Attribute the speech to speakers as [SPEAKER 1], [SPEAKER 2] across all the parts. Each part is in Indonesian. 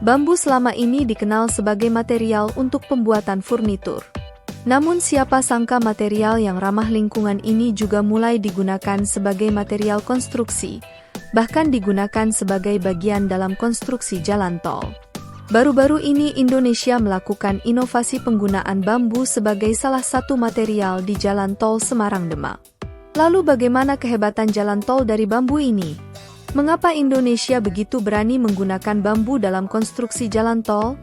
[SPEAKER 1] Bambu selama ini dikenal sebagai material untuk pembuatan furnitur. Namun siapa sangka material yang ramah lingkungan ini juga mulai digunakan sebagai material konstruksi, bahkan digunakan sebagai bagian dalam konstruksi jalan tol. Baru-baru ini Indonesia melakukan inovasi penggunaan bambu sebagai salah satu material di jalan tol Semarang-Demak. Lalu bagaimana kehebatan jalan tol dari bambu ini? Mengapa Indonesia begitu berani menggunakan bambu dalam konstruksi jalan tol?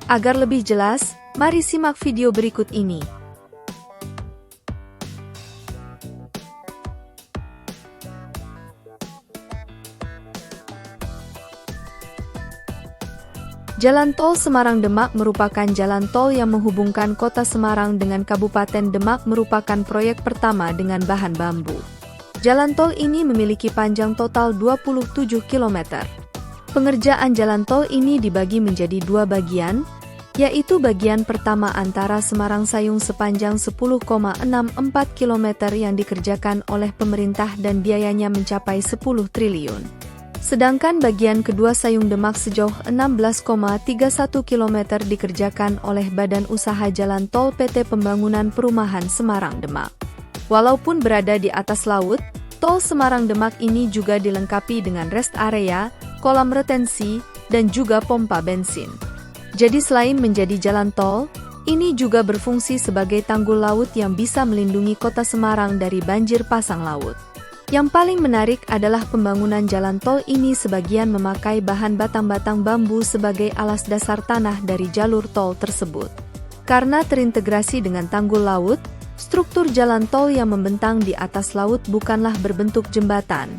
[SPEAKER 1] Agar lebih jelas, mari simak video berikut ini. Jalan tol Semarang-Demak merupakan jalan tol yang menghubungkan kota Semarang dengan Kabupaten Demak, merupakan proyek pertama dengan bahan bambu. Jalan tol ini memiliki panjang total 27 km. Pengerjaan jalan tol ini dibagi menjadi dua bagian, yaitu bagian pertama antara Semarang-Sayung sepanjang 10,64 km yang dikerjakan oleh pemerintah dan biayanya mencapai 10 triliun. Sedangkan bagian kedua Sayung-Demak sejauh 16,31 km dikerjakan oleh Badan Usaha Jalan Tol PT Pembangunan Perumahan Semarang-Demak. Walaupun berada di atas laut, tol Semarang-Demak ini juga dilengkapi dengan rest area, kolam retensi, dan juga pompa bensin. Jadi selain menjadi jalan tol, ini juga berfungsi sebagai tanggul laut yang bisa melindungi kota Semarang dari banjir pasang laut. Yang paling menarik adalah pembangunan jalan tol ini sebagian memakai bahan batang-batang bambu sebagai alas dasar tanah dari jalur tol tersebut. Karena terintegrasi dengan tanggul laut, struktur jalan tol yang membentang di atas laut bukanlah berbentuk jembatan,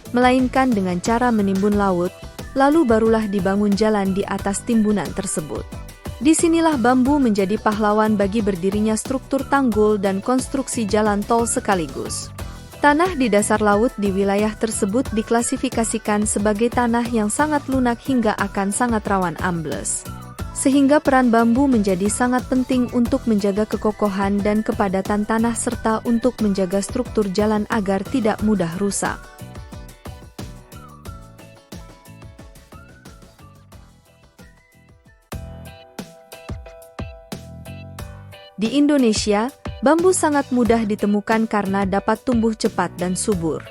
[SPEAKER 1] melainkan dengan cara menimbun laut, lalu barulah dibangun jalan di atas timbunan tersebut. Disinilah bambu menjadi pahlawan bagi berdirinya struktur tanggul dan konstruksi jalan tol sekaligus. Tanah di dasar laut di wilayah tersebut diklasifikasikan sebagai tanah yang sangat lunak hingga akan sangat rawan ambles. Sehingga peran bambu menjadi sangat penting untuk menjaga kekokohan dan kepadatan tanah serta untuk menjaga struktur jalan agar tidak mudah rusak. Di Indonesia, bambu sangat mudah ditemukan karena dapat tumbuh cepat dan subur.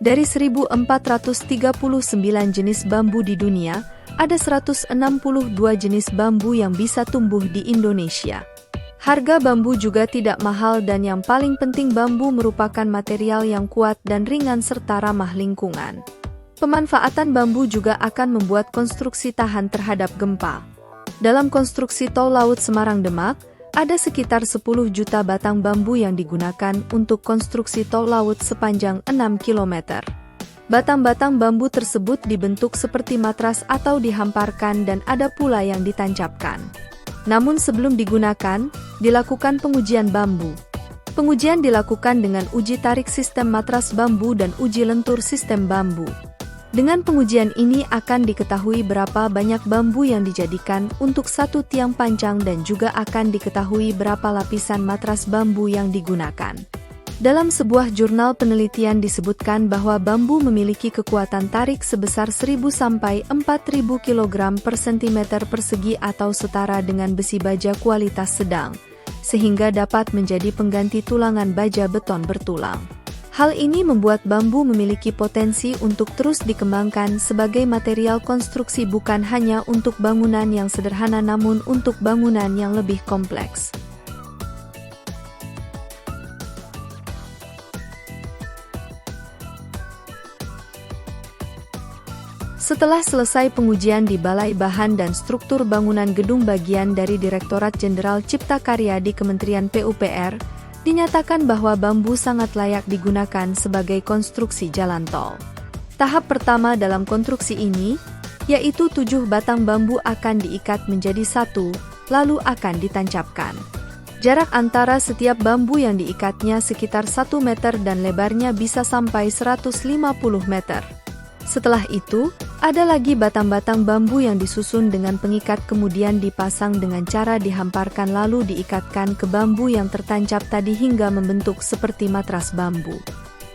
[SPEAKER 1] Dari 1439 jenis bambu di dunia, ada 162 jenis bambu yang bisa tumbuh di Indonesia. Harga bambu juga tidak mahal dan yang paling penting bambu merupakan material yang kuat dan ringan serta ramah lingkungan. Pemanfaatan bambu juga akan membuat konstruksi tahan terhadap gempa. Dalam konstruksi tol laut Semarang-Demak, ada sekitar 10 juta batang bambu yang digunakan untuk konstruksi tol laut sepanjang 6 km. Batang-batang bambu tersebut dibentuk seperti matras atau dihamparkan dan ada pula yang ditancapkan. Namun sebelum digunakan, dilakukan pengujian bambu. Pengujian dilakukan dengan uji tarik sistem matras bambu dan uji lentur sistem bambu. Dengan pengujian ini akan diketahui berapa banyak bambu yang dijadikan untuk satu tiang pancang dan juga akan diketahui berapa lapisan matras bambu yang digunakan. Dalam sebuah jurnal penelitian disebutkan bahwa bambu memiliki kekuatan tarik sebesar 1000 sampai 4000 kg per cm persegi atau setara dengan besi baja kualitas sedang, sehingga dapat menjadi pengganti tulangan baja beton bertulang. Hal ini membuat bambu memiliki potensi untuk terus dikembangkan sebagai material konstruksi bukan hanya untuk bangunan yang sederhana namun untuk bangunan yang lebih kompleks. Setelah selesai pengujian di Balai Bahan dan Struktur Bangunan Gedung bagian dari Direktorat Jenderal Cipta Karya di Kementerian PUPR, dinyatakan bahwa bambu sangat layak digunakan sebagai konstruksi jalan tol. Tahap pertama dalam konstruksi ini, yaitu 7 batang bambu akan diikat menjadi satu, lalu akan ditancapkan. Jarak antara setiap bambu yang diikatnya sekitar 1 meter dan lebarnya bisa sampai 150 meter. Setelah itu, ada lagi batang-batang bambu yang disusun dengan pengikat kemudian dipasang dengan cara dihamparkan lalu diikatkan ke bambu yang tertancap tadi hingga membentuk seperti matras bambu.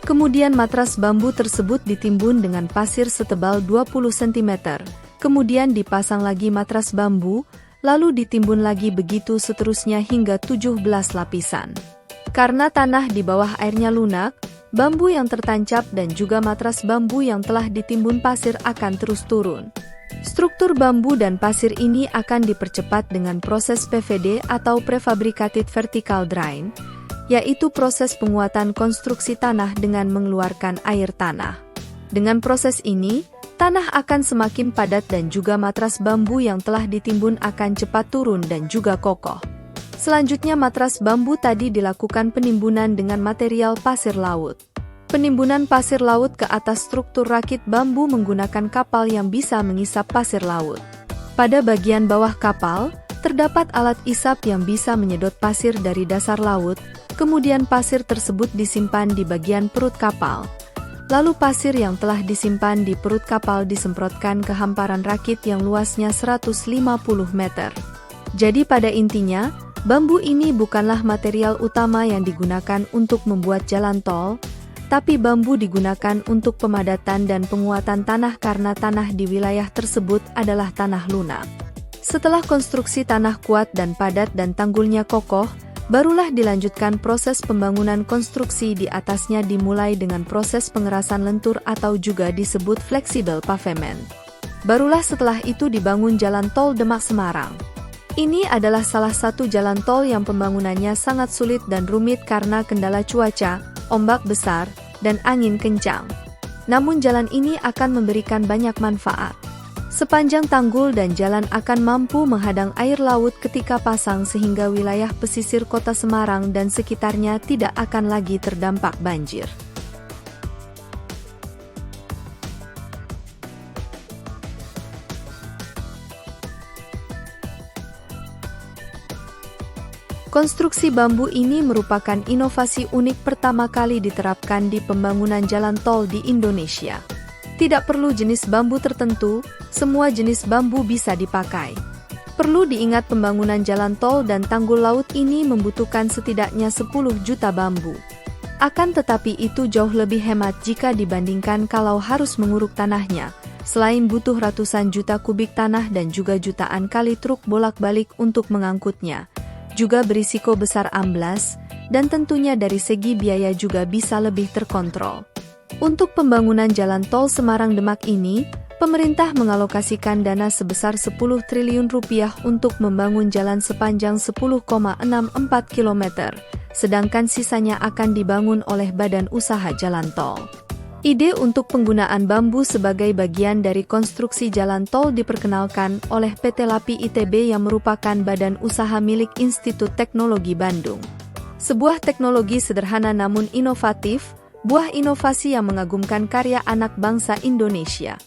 [SPEAKER 1] Kemudian matras bambu tersebut ditimbun dengan pasir setebal 20 cm, kemudian dipasang lagi matras bambu, lalu ditimbun lagi begitu seterusnya hingga 17 lapisan. Karena tanah di bawah airnya lunak, bambu yang tertancap dan juga matras bambu yang telah ditimbun pasir akan terus turun. Struktur bambu dan pasir ini akan dipercepat dengan proses PVD atau Prefabricated Vertical Drain, yaitu proses penguatan konstruksi tanah dengan mengeluarkan air tanah. Dengan proses ini, tanah akan semakin padat dan juga matras bambu yang telah ditimbun akan cepat turun dan juga kokoh. Selanjutnya matras bambu tadi dilakukan penimbunan dengan material pasir laut. Penimbunan pasir laut ke atas struktur rakit bambu menggunakan kapal yang bisa mengisap pasir laut. Pada bagian bawah kapal, terdapat alat isap yang bisa menyedot pasir dari dasar laut, kemudian pasir tersebut disimpan di bagian perut kapal. Lalu pasir yang telah disimpan di perut kapal disemprotkan ke hamparan rakit yang luasnya 150 meter. Jadi pada intinya, bambu ini bukanlah material utama yang digunakan untuk membuat jalan tol, tapi bambu digunakan untuk pemadatan dan penguatan tanah karena tanah di wilayah tersebut adalah tanah lunak. Setelah konstruksi tanah kuat dan padat dan tanggulnya kokoh, barulah dilanjutkan proses pembangunan konstruksi di atasnya dimulai dengan proses pengerasan lentur atau juga disebut fleksibel pavement. Barulah setelah itu dibangun jalan tol Demak-Semarang. Ini adalah salah satu jalan tol yang pembangunannya sangat sulit dan rumit karena kendala cuaca, ombak besar, dan angin kencang. Namun jalan ini akan memberikan banyak manfaat. Sepanjang tanggul dan jalan akan mampu menghadang air laut ketika pasang sehingga wilayah pesisir kota Semarang dan sekitarnya tidak akan lagi terdampak banjir. Konstruksi bambu ini merupakan inovasi unik pertama kali diterapkan di pembangunan jalan tol di Indonesia. Tidak perlu jenis bambu tertentu, semua jenis bambu bisa dipakai. Perlu diingat pembangunan jalan tol dan tanggul laut ini membutuhkan setidaknya 10 juta bambu. Akan tetapi itu jauh lebih hemat jika dibandingkan kalau harus menguruk tanahnya. Selain butuh ratusan juta kubik tanah dan juga jutaan kali truk bolak-balik untuk mengangkutnya, juga berisiko besar amblas, dan tentunya dari segi biaya juga bisa lebih terkontrol. Untuk pembangunan jalan tol Semarang-Demak ini, pemerintah mengalokasikan dana sebesar 10 triliun rupiah untuk membangun jalan sepanjang 10,64 km, sedangkan sisanya akan dibangun oleh Badan Usaha Jalan Tol. Ide untuk penggunaan bambu sebagai bagian dari konstruksi jalan tol diperkenalkan oleh PT LAPI ITB yang merupakan badan usaha milik Institut Teknologi Bandung. Sebuah teknologi sederhana namun inovatif, buah inovasi yang mengagumkan karya anak bangsa Indonesia.